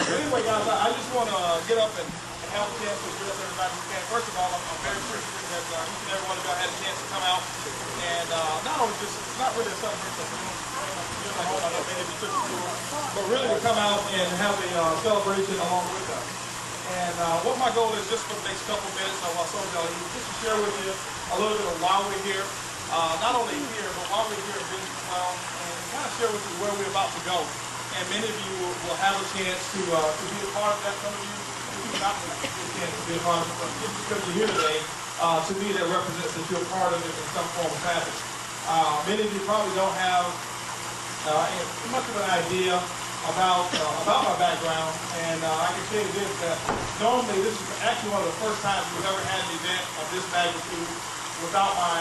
Anyway, guys, I just want to get up and have a chance to address everybody who can. First of all, I'm very appreciative that each and every one of y'all had a chance to come out. And not only just, it's not really a celebration of home, I know many of you took the tour, but really to come out and have a celebration along with us. And what my goal is just for the next couple minutes, while some of y'all here, just to share with you a little bit of why we're here. Not only here, but while we're here in business as well, and kind of share with you where we're about to go. And many of you will have a chance to be a part of that. Some of you will not get a chance to be a part of it, but just because you're here today, to me that represents that you're a part of it in some form or fashion. Many of you probably don't have much of an idea about my background, and I can tell you this, that normally this is actually one of the first times we've ever had an event of this magnitude without my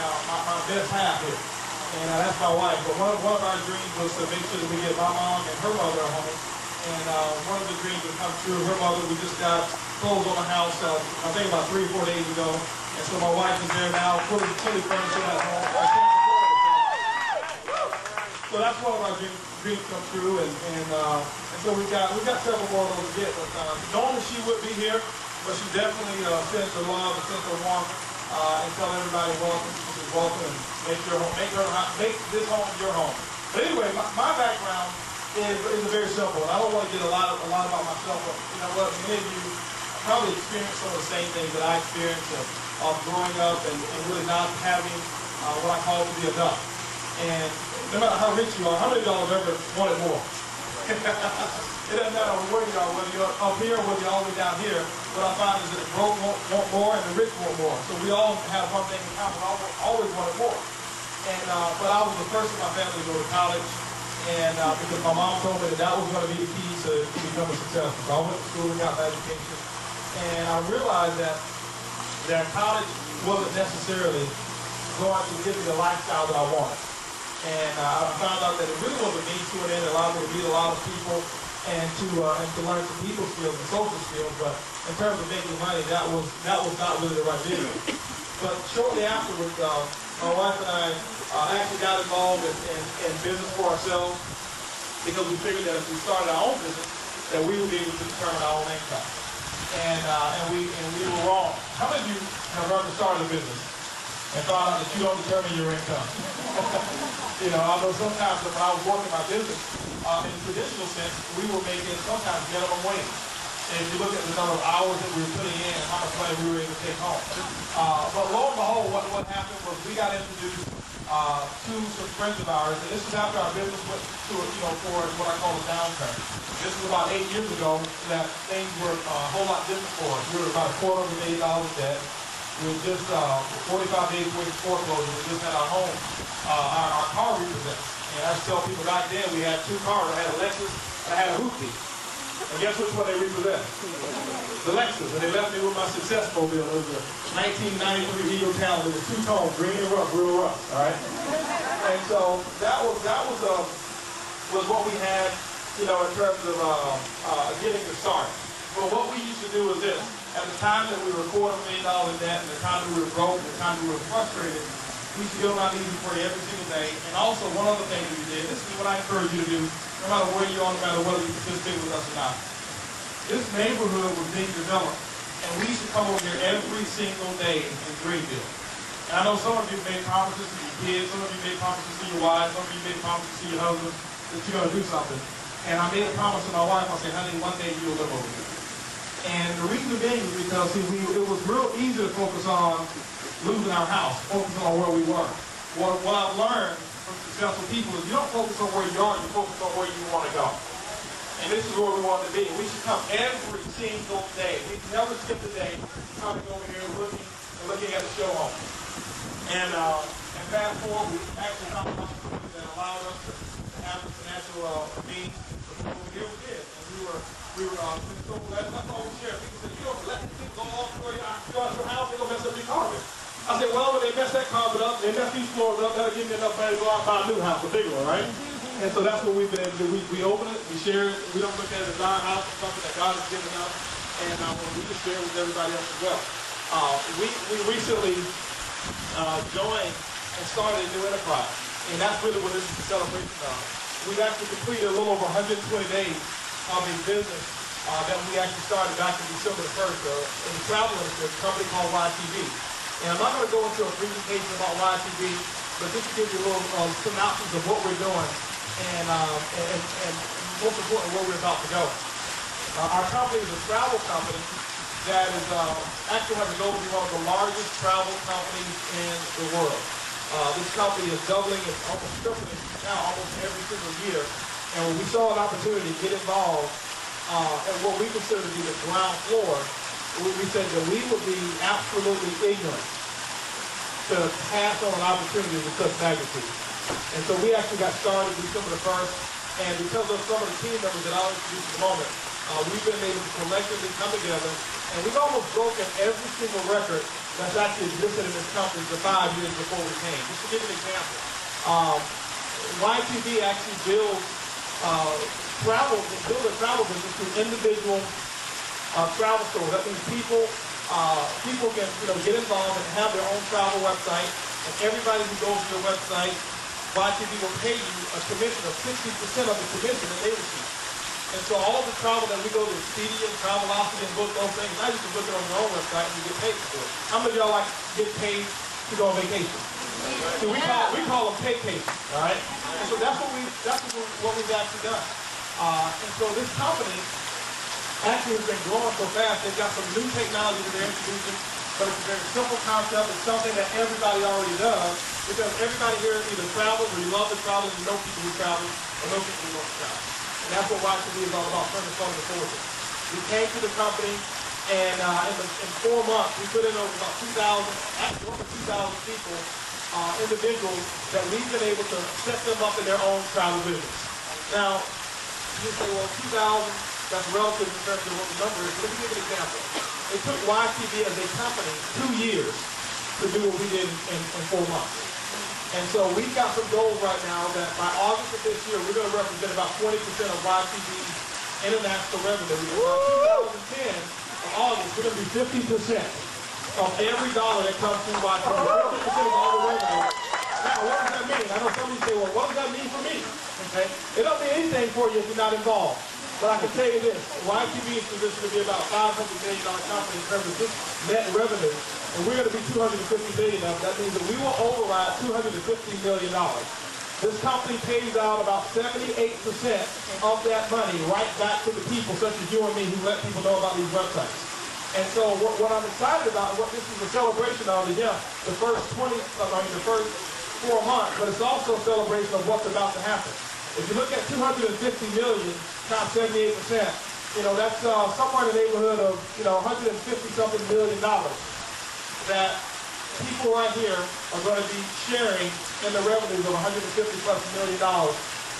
best half here. And that's my wife. But one of our dreams was to make sure that we get my mom and her mother at home. And one of the dreams has come true. Her mother, we just got closed on the house, I think about 3 or 4 days ago. And so my wife is there now, fully furnished at home. So that's one of our dreams come true. And so we got several more of those to get. But normally she would be here, but she definitely sends her love and sends her warmth and tell everybody welcome. She's welcome and make this home your home. But anyway, my background is very simple. And I don't want to get a lot about myself, but you know what? Many of you probably experienced some of the same things that I experienced of growing up and really not having what I call to be enough. And no matter how rich you are, how many of y'all have ever wanted more? It doesn't matter where you are, whether you're up here or whether you're all the way down here. What I find is that the broke want more and the rich want more. So we all have one thing in common. Always wanted more. And but I was the first in my family to go to college, and because my mom told me that was going to be the key to becoming successful. So I went to school and got my education, and I realized that college wasn't necessarily going to give me the lifestyle that I wanted. And I found out that it really was a means to an end. It allowed me to meet a lot of people and to learn some people skills and social skills. But in terms of making money, that was not really the right vision. But shortly afterwards, my wife and I actually got involved in business for ourselves because we figured that if we started our own business, that we would be able to determine our own income. And we were wrong. How many of you have ever started a business and found out that you don't determine your income? You know, I know sometimes when I was working my business, in the traditional sense, we were making sometimes minimum wage. And if you look at the number of hours that we were putting in and how much money we were able to take home. But lo and behold, what happened was we got introduced to some friends of ours, and this was after our business went for what I call a downturn. This was about 8 years ago that things were a whole lot different for us. We were about $250,000 in debt. We were just 45 days away from foreclosure. We just had our home, our car repossessed. And I tell people back then we had 2 cars. I had a Lexus and I had a Hoopty. And guess which one they repossessed? The Lexus. And they left me with my success mobile. It was a 1993 Eagle Town. It was 2-tone, green and rough, real rough. All right. And so that was what we had, in terms of getting the start. But what we used to do was this. At the time that we were $250,000 in debt, and the time that we were broke, and the time we were frustrated, we used to get on our knees and pray every single day. And also, one other thing that we did, this is what I encourage you to do, no matter where you are, no matter whether you participate with us or not. This neighborhood was being developed, and we used to come over here every single day in Greenville. And I know some of you made promises to your kids, some of you made promises to your wives, some of you made promises to your husband that you're going to do something. And I made a promise to my wife. I said, honey, one day you'll live over here. And the reason being is because, see, it was real easy to focus on losing our house, focusing on where we were. What I've learned from successful people is you don't focus on where you are, you focus on where you want to go. And this is where we want to be. We should come every single day. We never skip a day coming over here looking at the show home. And fast forward, we actually found opportunities that allowed us to have the financial means to over here we did. And we were so glad. That's all we share. People said, you don't let people go all through your house, they're going to mess up your carpet. I said, well, when they mess that carpet up, they mess these floors up, that'll give me enough money to go out and buy a new house, a bigger one, right? And so that's what we've been able to do. We open it, we share it. We don't look at it as our house, it's something that God has given us. And we just share it with everybody else as well. We recently joined and started a new enterprise. And that's really what this is a celebration of. We've actually completed a little over 120 days of a business that we actually started back in December the 1st in the travel industry, a company called YTV. And I'm not going to go into a presentation about YTV, but just to give you a little synopsis of what we're doing and most importantly, where we're about to go. Our company is a travel company that is actually has a goal to be one of the largest travel companies in the world. This company is doubling, it's almost tripling now almost every single year. And when we saw an opportunity to get involved at what we consider to be the ground floor, we said that we would be absolutely ignorant to pass on an opportunity with such magnitude. And so we actually got started December the 1st, and because of some of the team members that I'll introduce in a moment, we've been able to collectively come together, and we've almost broken every single record that's actually existed in this company the 5 years before we came. Just to give you an example, YTV actually builds a travel business through individual travel stores. That means people can get involved and have their own travel website, and everybody who goes to your website, YTV will pay you a commission of 60% of the commission that they receive. And so all of the travel that we go to Expedia, Travelocity, and book those things, now you can book it on your own website and you get paid for it. How many of y'all like to get paid to go on vacation? So we call them paycations, all right? And so that's what we've actually done. And so this company actually has been growing so fast. They've got some new technology that they're introducing, but it's a very simple concept. It's something that everybody already does, because everybody here either travels or you love to travel, and you know people who travel, or know people who don't travel. And that's what YTV is all about, turning fun into forward. We came to the company, and in 4 months, we put in over about 2,000, actually over 2,000 people, individuals that we've been able to set them up in their own travel business. Now, you say, well, 2,000, that's relative in terms of what the number is. Let me give you an example. It took YTV as a company 2 years to do what we did in 4 months. And so we've got some goals right now that by August of this year, we're going to represent about 20% of YTV's international revenue. By 2010, in August, we're going to be 50% of every dollar that comes through YTV. 50% of all the revenue. Now, what does that mean? I know some of you say, well, what does that mean for me? Okay? It don't mean anything for you if you're not involved. But I can tell you this, YTV is positioned to be about a $500 million company in terms of just net revenue, and we're going to be $250 million of it. That means that we will override $250 million. This company pays out about 78% of that money right back to the people, such as you and me, who let people know about these websites. And so what I'm excited about, what this is a celebration of, is the first 4 months, but it's also a celebration of what's about to happen. If you look at 250 million times 78%, that's somewhere in the neighborhood of 150-something million dollars that people right here are going to be sharing in the revenues of $150+ million.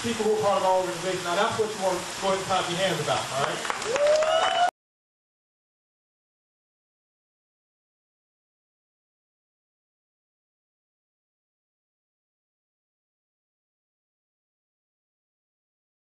People who are part of our organization. Now that's what you want to go ahead and clap your hands about, all right?